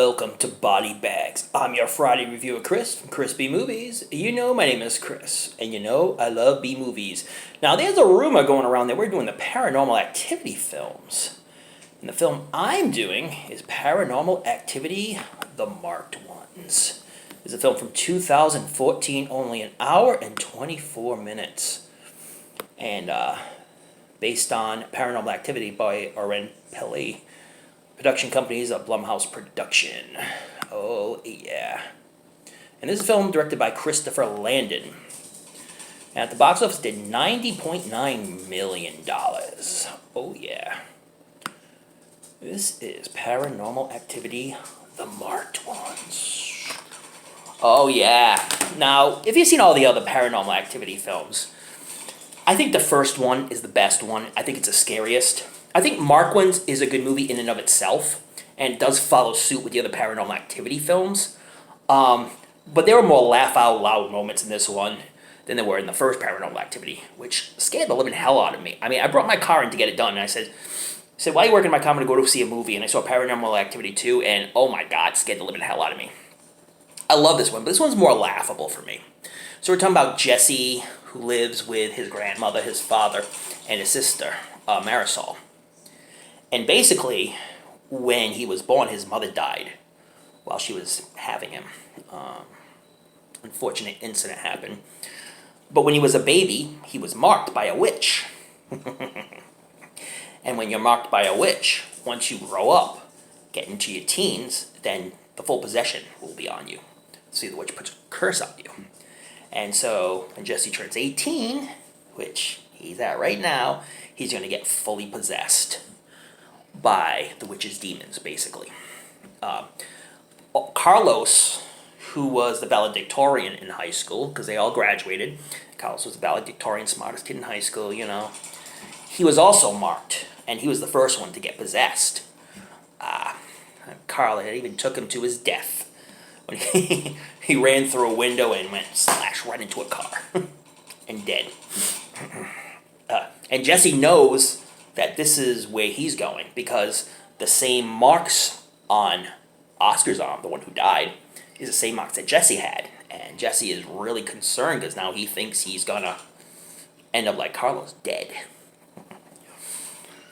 Welcome to Body Bags. I'm your Friday reviewer, Chris from ChrisB Movies. You know my name is Chris, and you know I love B movies. Now, there's a rumor going around that we're doing the Paranormal Activity films. And the film I'm doing is Paranormal Activity, The Marked Ones. It's a film from 2014, only an hour and 24 minutes. And based on Paranormal Activity by Oren Peli. Production companies of Blumhouse Production. Oh, yeah. And this is a film directed by Christopher Landon. And at the box office, did $90.9 million. Oh, yeah. This is Paranormal Activity, The Marked Ones. Oh, yeah. Now, if you've seen all the other Paranormal Activity films, I think the first one is the best one. I think it's the scariest. I think Marked Ones is a good movie in and of itself, and it does follow suit with the other Paranormal Activity films. But there were more laugh-out-loud moments in this one than there were in the first Paranormal Activity, which scared the living hell out of me. I mean, I brought my car in to get it done, and I said, why are you working in my car? I'm going to go to see a movie, and I saw Paranormal Activity 2, and oh my god, it scared the living hell out of me. I love this one, but this one's more laughable for me. So we're talking about Jesse, who lives with his grandmother, his father, and his sister, Marisol. And basically, when he was born, his mother died while she was having him. Unfortunate incident happened. But when he was a baby, he was marked by a witch. And when you're marked by a witch, once you grow up, get into your teens, then the full possession will be on you. See, the witch puts a curse on you. And so, when Jesse turns 18, which he's at right now, he's going to get fully possessed by the witch's demons, basically. Carlos, who was the valedictorian in high school, because they all graduated. Carlos was the valedictorian, smartest kid in high school, you know. He was also marked, and he was the first one to get possessed. Carl had even took him to his death when he ran through a window and went slash right into a car and dead. And Jesse knows that this is where he's going, because the same marks on Oscar's arm, the one who died, is the same marks that Jesse had. And Jesse is really concerned because now he thinks he's gonna end up like Carlos, dead.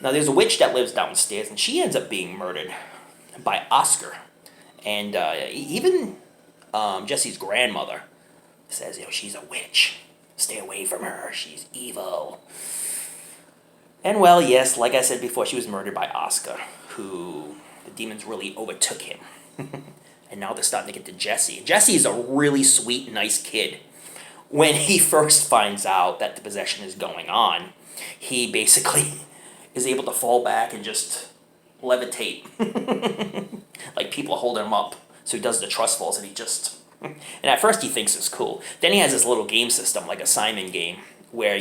Now there's a witch that lives downstairs, and she ends up being murdered by Oscar. And even Jesse's grandmother says, she's a witch. Stay away from her. She's evil. And well, yes, like I said before, she was murdered by Oscar, who the demons really overtook him. And now they're starting to get to Jesse. Jesse is a really sweet, nice kid. When he first finds out that the possession is going on, he basically is able to fall back and just levitate. Like people are holding him up. So he does the trust falls, and he just... And at first he thinks it's cool. Then he has this little game system, like a Simon game, where,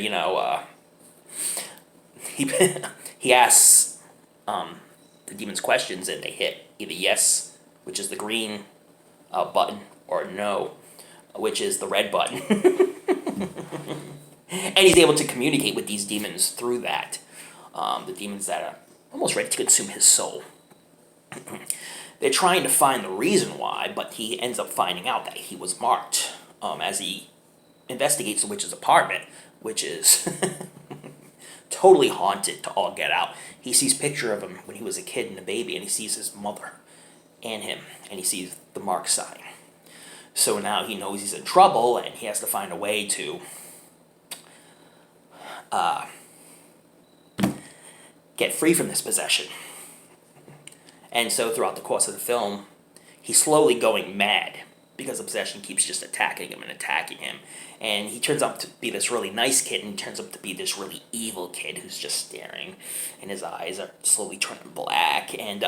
he asks the demons questions, and they hit either yes, which is the green button, or no, which is the red button. And he's able to communicate with these demons through that. The demons that are almost ready to consume his soul. They're trying to find the reason why, but he ends up finding out that he was marked as he investigates the witch's apartment, which is totally haunted to all get out. He sees a picture of him when he was a kid and a baby, and he sees his mother and him, and he sees the mark sign. So now he knows he's in trouble, and he has to find a way to get free from this possession. And so throughout the course of the film, he's slowly going mad because the possession keeps just attacking him and attacking him. And he turns out to be this really nice kid, and he turns out to be this really evil kid who's just staring, and his eyes are slowly turning black. And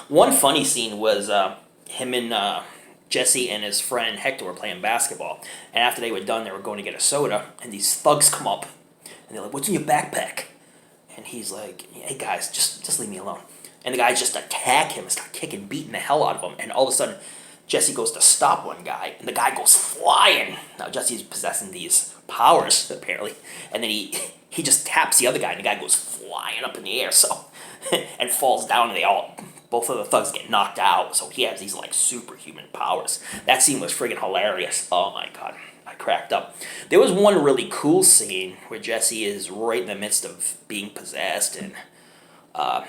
one funny scene was him and Jesse and his friend Hector were playing basketball. And after they were done, they were going to get a soda, and these thugs come up, and they're like, "What's in your backpack?" And he's like, "Hey guys, just leave me alone." And the guys just attack him and start kicking, beating the hell out of him. And all of a sudden, Jesse goes to stop one guy, and the guy goes flying. Now, Jesse's possessing these powers, apparently. And then he just taps the other guy, and the guy goes flying up in the air, and falls down, and they all both of the thugs get knocked out, so he has these like superhuman powers. That scene was friggin' hilarious. Oh my god, I cracked up. There was one really cool scene where Jesse is right in the midst of being possessed, and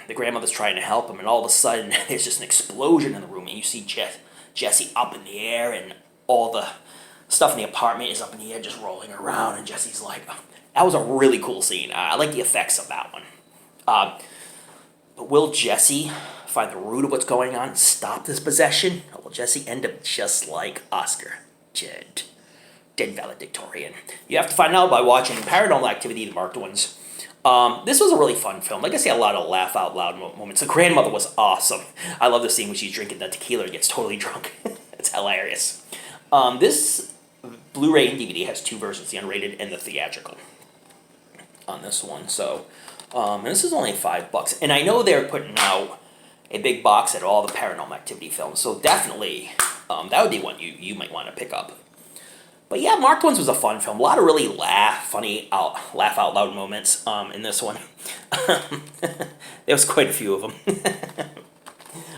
the grandmother's trying to help him, and all of a sudden there's just an explosion in the room, and you see Jesse up in the air, and all the stuff in the apartment is up in the air, just rolling around, and Jesse's like, oh. That was a really cool scene. I like the effects of that one. But will Jesse find the root of what's going on and stop this possession? Or will Jesse end up just like Oscar, dead valedictorian? You have to find out by watching Paranormal Activity, the marked ones. This was a really fun film. Like I say, a lot of laugh out loud moments. The grandmother was awesome. I love the scene when she's drinking the tequila and gets totally drunk. It's hilarious. This Blu-ray and DVD has two versions, the unrated and the theatrical on this one. So, and this is only $5. And I know they're putting out a big box at all the Paranormal Activity films. So definitely, that would be one you might want to pick up. But yeah, Marked Ones was a fun film. A lot of really laugh out loud moments in this one. There was quite a few of them.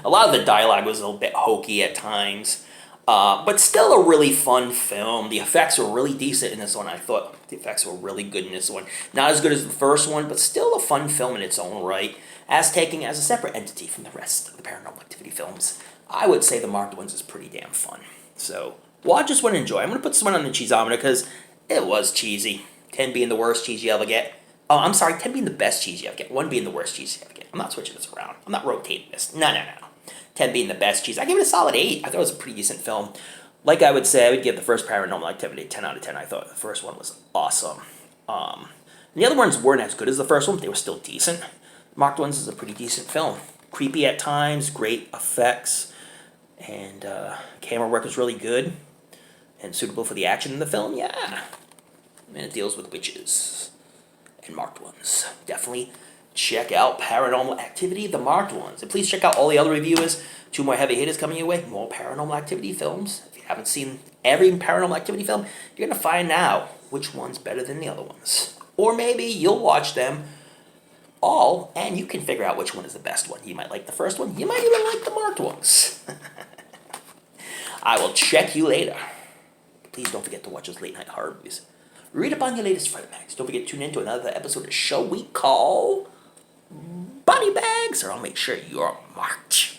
A lot of the dialogue was a little bit hokey at times. But still a really fun film. The effects were really decent in this one. I thought the effects were really good in this one. Not as good as the first one, but still a fun film in its own right, as taking as a separate entity from the rest of the Paranormal Activity films. I would say the Marked Ones is pretty damn fun. So, watch this one and enjoy. I'm going to put this one on the cheeseometer because it was cheesy. 10 being the worst cheese you ever get. Oh, I'm sorry, 10 being the best cheese you ever get. 1 being the worst cheese you ever get. I'm not switching this around. I'm not rotating this. No. 10 being the best cheese. I give it a solid 8. I thought it was a pretty decent film. Like I would say, I would give the first Paranormal Activity a 10 out of 10. I thought the first one was awesome. The other ones weren't as good as the first one, but they were still decent. Marked Ones is a pretty decent film. Creepy at times, great effects, and camera work was really good and suitable for the action in the film, yeah. And it deals with witches and Marked Ones. Definitely check out Paranormal Activity, the Marked Ones. And please check out all the other reviewers. 2 more heavy hitters coming your way. More Paranormal Activity films. If you haven't seen every Paranormal Activity film, you're going to find out which one's better than the other ones. Or maybe you'll watch them all, and you can figure out which one is the best one. You might like the first one. You might even like the Marked Ones. I will check you later. Please don't forget to watch those late night horror movies. Read up on your latest Fright Mags. Don't forget to tune in to another episode of the show we call Body Bags, or I'll make sure you're marked.